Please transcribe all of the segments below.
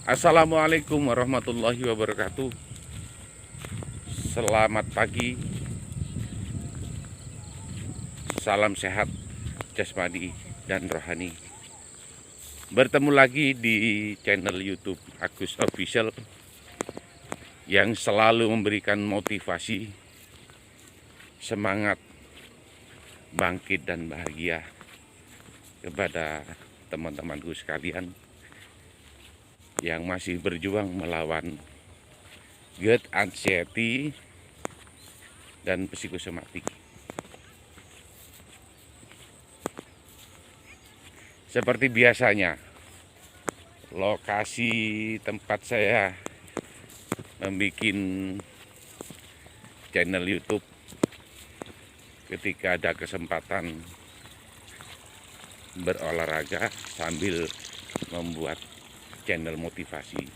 Assalamualaikum warahmatullahi wabarakatuh. Selamat pagi, salam sehat jasmani dan rohani. Bertemu lagi di channel YouTube Agus Official yang selalu memberikan motivasi, semangat, bangkit dan bahagia kepada teman-temanku sekalian yang masih berjuang melawan GERD, anxiety, dan psikosomatik. Seperti biasanya, lokasi tempat saya membuat channel YouTube ketika ada kesempatan berolahraga sambil membuat channel motivasi.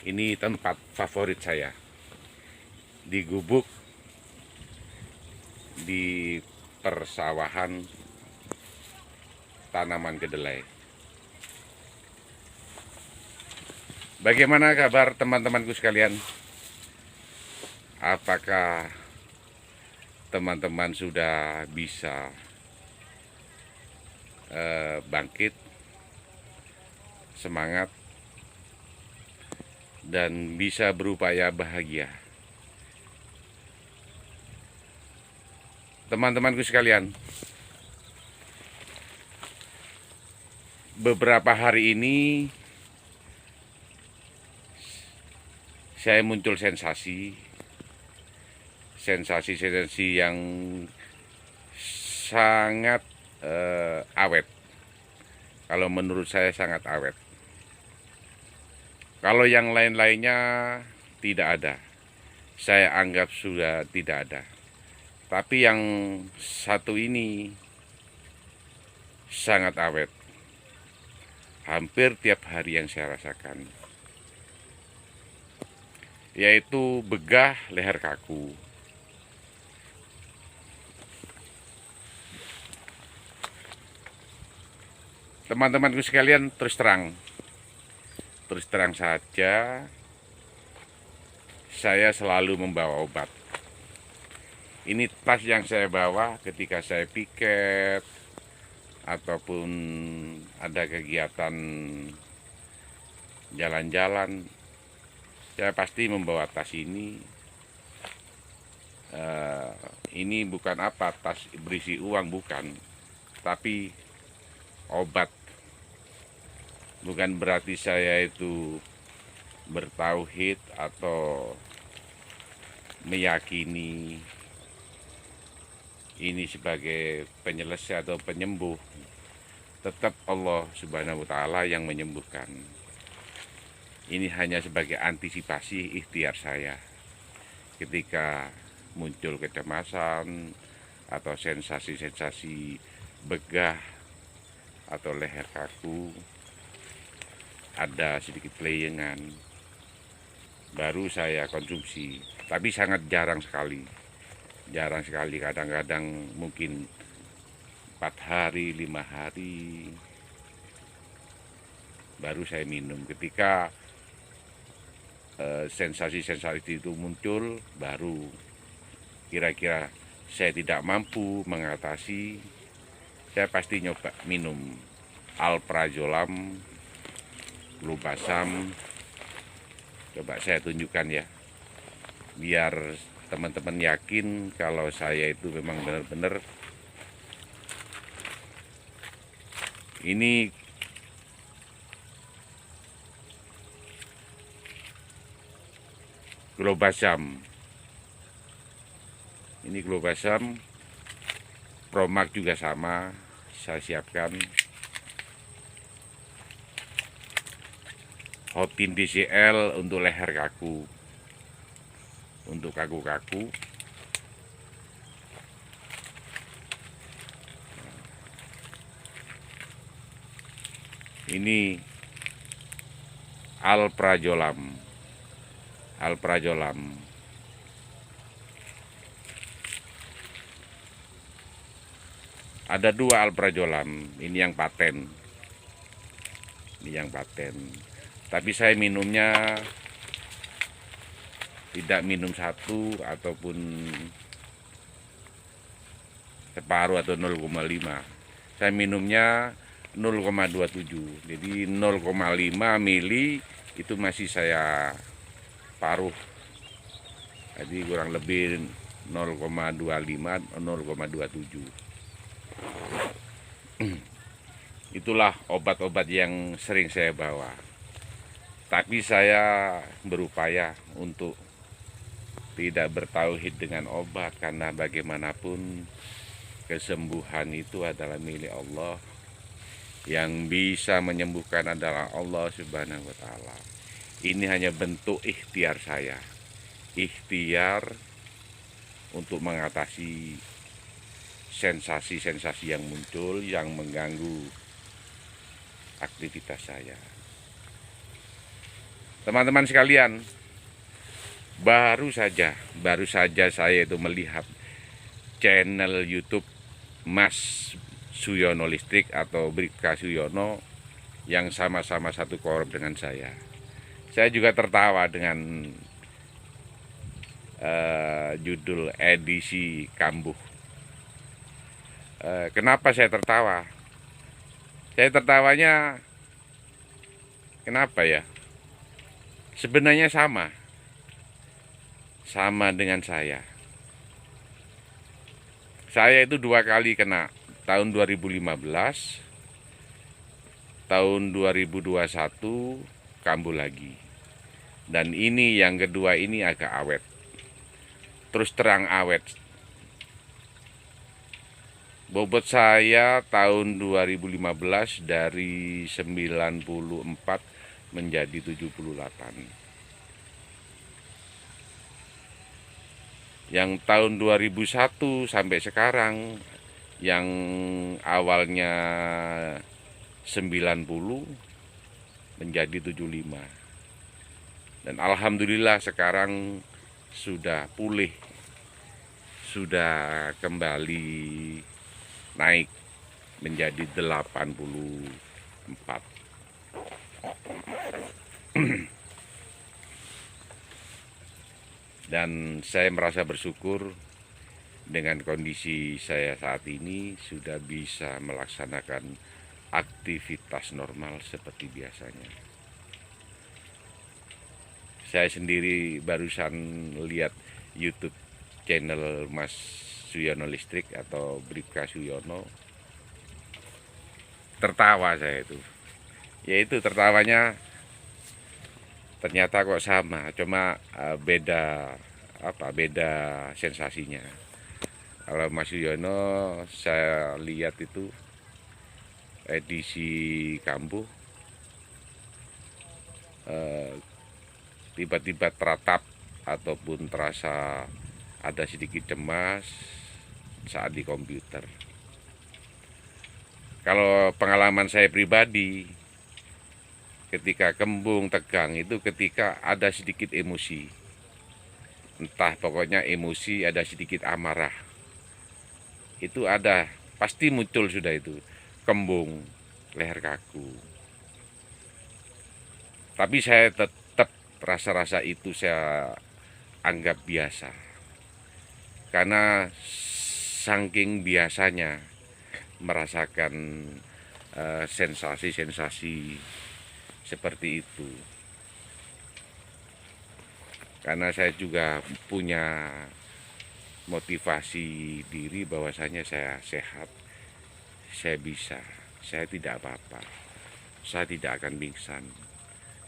Ini tempat favorit saya, di gubuk, di persawahan tanaman kedelai. Bagaimana kabar teman-temanku sekalian? Apakah teman-teman sudah bisa bangkit, semangat, dan bisa berupaya bahagia? Teman-temanku sekalian, beberapa hari ini saya muncul sensasi yang sangat awet. Kalau menurut saya sangat awet. Kalau yang lain-lainnya tidak ada, saya anggap sudah tidak ada. Tapi yang satu ini sangat awet. Hampir tiap hari yang saya rasakan, yaitu begah leher kaku. Teman-temanku sekalian, terus terang saja, saya selalu membawa obat. Ini tas yang saya bawa ketika saya piket ataupun ada kegiatan jalan-jalan. Saya pasti membawa tas ini. Ini bukan apa, tas berisi uang, bukan, tapi obat. Bukan berarti saya itu bertauhid atau meyakini ini sebagai penyelesai atau penyembuh. Tetap Allah Subhanahu wa Ta'ala yang menyembuhkan. Ini hanya sebagai antisipasi ikhtiar saya ketika muncul kecemasan atau sensasi-sensasi begah atau leher kaku, ada sedikit pelayangan, baru saya konsumsi. Tapi sangat jarang sekali, kadang-kadang mungkin 4 hari, 5 hari baru saya minum. Ketika sensasi-sensasi itu muncul, baru kira-kira saya tidak mampu mengatasi, saya pasti nyoba minum alprazolam, globasam. Coba saya tunjukkan ya, biar teman-teman yakin kalau saya itu memang benar-benar ini globasam. Ini globasam, Promak juga sama, saya siapkan. Hotin DCL untuk leher kaku, untuk kaku-kaku. Ini alprazolam. Ada 2 alprazolam, ini yang paten. Tapi saya minumnya tidak minum satu ataupun separuh atau 0,5. Saya minumnya 0,27. Jadi 0,5 mili itu masih saya paruh. Jadi kurang lebih 0,25 0,27. Itulah obat-obat yang sering saya bawa. Tapi saya berupaya untuk tidak bertauhid dengan obat, karena bagaimanapun kesembuhan itu adalah milik Allah. Yang bisa menyembuhkan adalah Allah Subhanahu wa Ta'ala. Ini hanya bentuk ikhtiar saya. Ikhtiar untuk mengatasi sensasi-sensasi yang muncul yang mengganggu aktivitas saya. Teman-teman sekalian, baru saja saya itu melihat channel YouTube Mas Suyono Listrik atau Bribka Suyono yang sama-sama satu korum dengan saya. Saya juga tertawa dengan judul edisi kambuh. Kenapa saya tertawa? Saya tertawanya kenapa ya? Sebenarnya sama dengan saya. Saya itu 2 kali kena, tahun 2015, tahun 2021 kambuh lagi. Dan ini yang kedua ini agak awet. Terus terang awet. Bobot saya tahun 2015 dari 94 menjadi 78. Yang tahun 2001 sampai sekarang, yang awalnya 90 menjadi 75. Dan alhamdulillah sekarang sudah pulih, sudah kembali naik menjadi 84. Dan saya merasa bersyukur dengan kondisi saya saat ini sudah bisa melaksanakan aktivitas normal seperti biasanya. Saya sendiri barusan lihat YouTube channel Mas Suyono Listrik atau Bribka Suyono, tertawa saya itu. Yaitu tertawanya ternyata kok sama, cuma beda sensasinya. Kalau Mas Suyono saya lihat itu edisi kambuh, tiba-tiba teratap ataupun terasa ada sedikit cemas saat di komputer. Kalau pengalaman saya pribadi, ketika kembung tegang itu ketika ada sedikit emosi, entah pokoknya emosi, ada sedikit amarah, itu ada, pasti muncul sudah itu, kembung, leher kaku. Tapi saya tetap rasa-rasa itu saya anggap biasa, karena saking biasanya merasakan sensasi-sensasi seperti itu. Karena saya juga punya motivasi diri bahwasanya saya sehat, saya bisa, saya tidak apa-apa, saya tidak akan pingsan,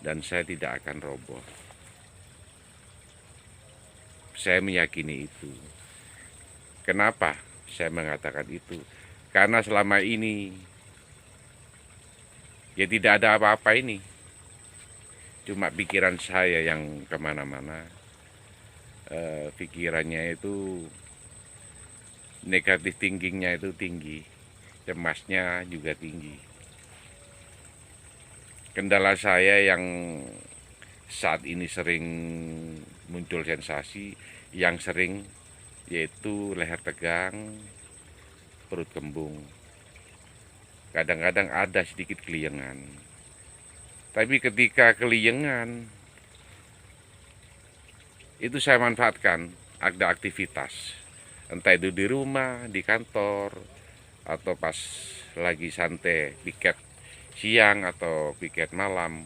dan saya tidak akan roboh. Saya meyakini itu. Kenapa saya mengatakan itu? Karena selama ini ya tidak ada apa-apa ini. Cuma pikiran saya yang kemana-mana. Pikirannya itu negatif thinkingnya itu tinggi. Cemasnya juga tinggi. Kendala saya yang saat ini sering muncul sensasi yang sering, yaitu leher tegang, perut kembung. Kadang-kadang ada sedikit keliengan. Tapi ketika keliengan, itu saya manfaatkan ada aktivitas. Entah itu di rumah, di kantor, atau pas lagi santai piket siang atau piket malam.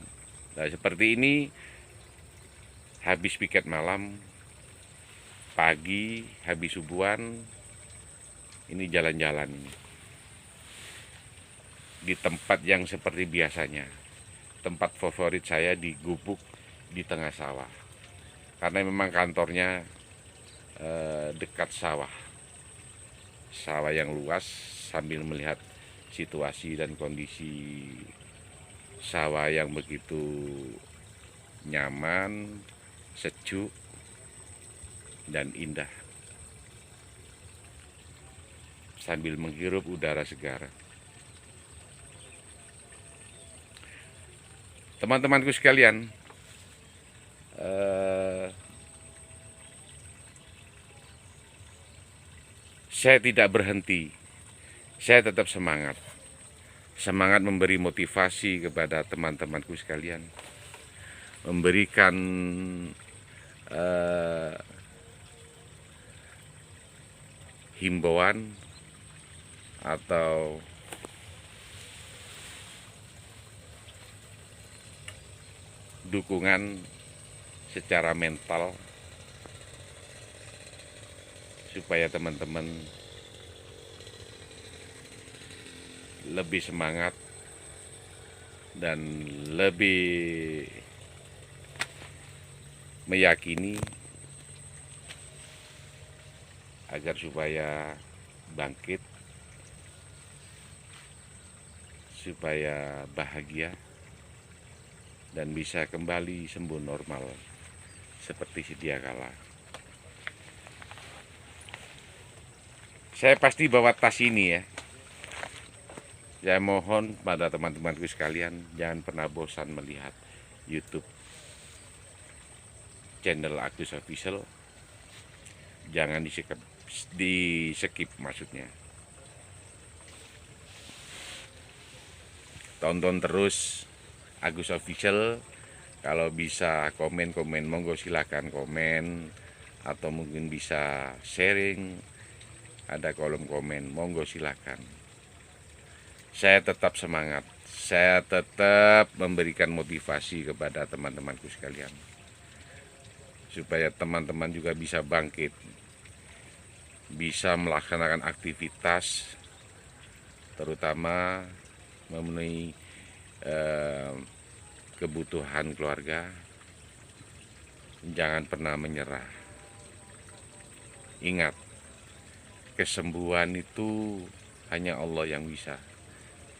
Nah, seperti ini habis piket malam, pagi, habis subuhan, ini jalan-jalan di tempat yang seperti biasanya. Tempat favorit saya di gubuk di tengah sawah. Karena memang kantornya dekat sawah. Sawah yang luas, sambil melihat situasi dan kondisi sawah yang begitu nyaman, sejuk, dan indah. Sambil menghirup udara segar. Teman-temanku sekalian, saya tidak berhenti. Saya tetap semangat. Semangat memberi motivasi kepada teman-temanku sekalian. Memberikan himbauan atau dukungan secara mental supaya teman-teman lebih semangat dan lebih meyakini agar supaya bangkit, supaya bahagia dan bisa kembali sembuh normal seperti sedia kala. Saya pasti bawa tas ini ya. Saya mohon pada teman-temanku sekalian, jangan pernah bosan melihat YouTube channel Agus Official. Jangan di-skip maksudnya. Tonton terus Agus Official. Kalau bisa komen-komen, monggo silakan komen, atau mungkin bisa sharing, ada kolom komen, monggo silakan. Saya tetap semangat, saya tetap memberikan motivasi kepada teman-temanku sekalian, supaya teman-teman juga bisa bangkit, bisa melaksanakan aktivitas, terutama memenuhi kebutuhan keluarga. Jangan pernah menyerah. Ingat, kesembuhan itu hanya Allah yang bisa.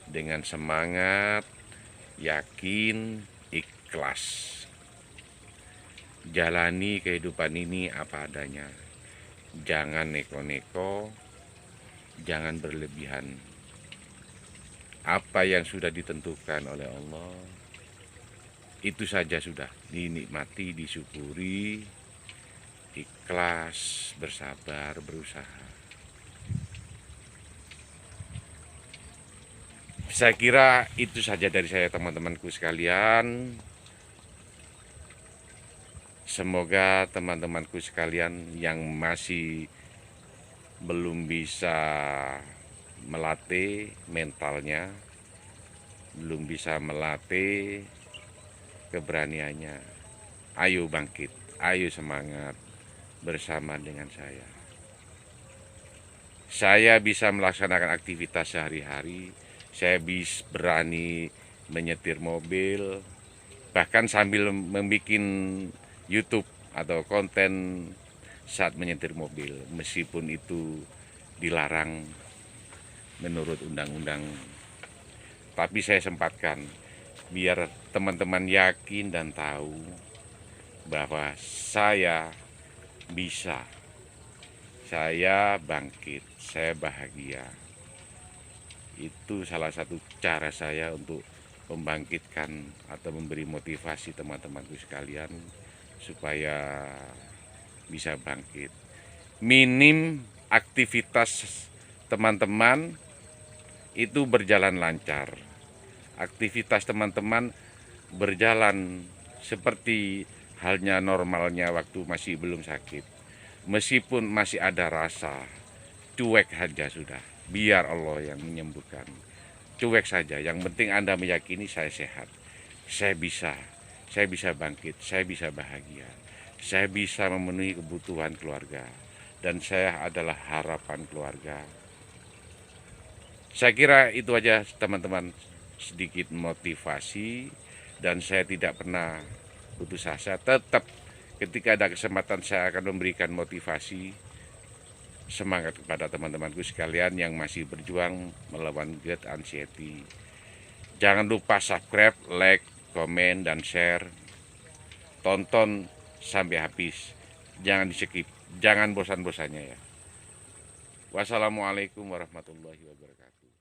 Dengan semangat, yakin, ikhlas, jalani kehidupan ini apa adanya. Jangan neko-neko, jangan berlebihan. Apa yang sudah ditentukan oleh Allah, itu saja sudah dinikmati, disyukuri, ikhlas, bersabar, berusaha. Saya kira itu saja dari saya, teman-temanku sekalian. Semoga teman-temanku sekalian yang masih belum bisa melatih mentalnya, belum bisa melatih keberaniannya, ayo bangkit, ayo semangat bersama dengan saya. Saya bisa melaksanakan aktivitas sehari-hari, saya bisa berani menyetir mobil, bahkan sambil membuat YouTube atau konten saat menyetir mobil, meskipun itu dilarang menurut undang-undang. Tapi saya sempatkan biar teman-teman yakin dan tahu bahwa saya bisa, saya bangkit, saya bahagia. Itu salah satu cara saya untuk membangkitkan atau memberi motivasi teman-temanku sekalian supaya bisa bangkit. Minim aktivitas teman-teman itu berjalan lancar. Aktivitas teman-teman berjalan seperti halnya normalnya waktu masih belum sakit. Meskipun masih ada rasa, cuek saja sudah. Biar Allah yang menyembuhkan. Cuek saja, yang penting Anda meyakini saya sehat. Saya bisa bangkit, saya bisa bahagia. Saya bisa memenuhi kebutuhan keluarga. Dan saya adalah harapan keluarga. Saya kira itu aja teman-teman, sedikit motivasi, dan saya tidak pernah putus asa. Tetap ketika ada kesempatan saya akan memberikan motivasi, semangat kepada teman-temanku sekalian yang masih berjuang melawan GERD anxiety. Jangan lupa subscribe, like, komen, dan share. Tonton sampai habis. Jangan di-skip, jangan bosan-bosannya ya. Wassalamualaikum warahmatullahi wabarakatuh.